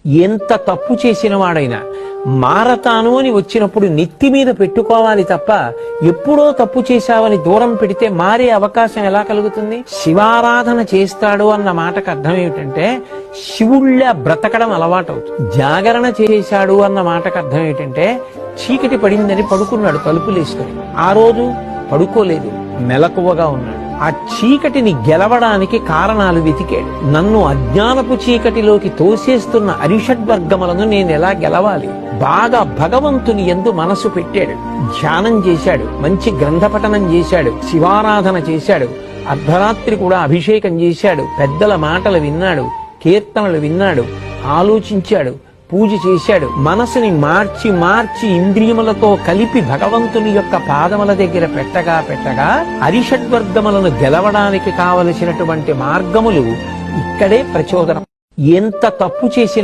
ఎంత తప్పు చేసిన వాడైనా మారతాను అని వచ్చినప్పుడు నెత్తి మీద పెట్టుకోవాలి తప్ప ఎప్పుడో తప్పు చేశావని దూరం పెడితే మారే అవకాశం ఎలా కలుగుతుంది? శివారాధన చేస్తాడు అన్న మాటకు అర్థం ఏమిటంటే శివుళ్ళ బ్రతకడం అలవాటవుతుంది. జాగరణ చేశాడు అన్న మాటకు అర్థం ఏమిటంటే చీకటి పడిందని పడుకున్నాడు తలుపులేసుకొని. ఆ రోజు పడుకోలేదు, మెలకువగా ఉన్నాడు. ఆ చీకటిని గెలవడానికి కారణాలు వెతికాడు. నన్ను అజ్ఞానపు చీకటిలోకి తోసేస్తున్న అరిషడ్వర్గములను నేను ఎలా గెలవాలి? బాగా భగవంతుని యందు మనసు పెట్టాడు, ధ్యానం చేశాడు, మంచి గ్రంథపఠనం చేశాడు, శివారాధన చేశాడు, అర్ధరాత్రి కూడా అభిషేకం చేశాడు, పెద్దల మాటలు విన్నాడు, కీర్తనలు విన్నాడు, ఆలోచించాడు, పూజ చేశాడు. మనసుని మార్చి మార్చి ఇంద్రియములతో కలిపి భగవంతుని యొక్క పాదముల దగ్గర పెట్టగా అరిషడ్వర్గములను గెలవడానికి కావలసినటువంటి మార్గములు ఇక్కడే ప్రచోదనం. ఎంత తప్పు చేసిన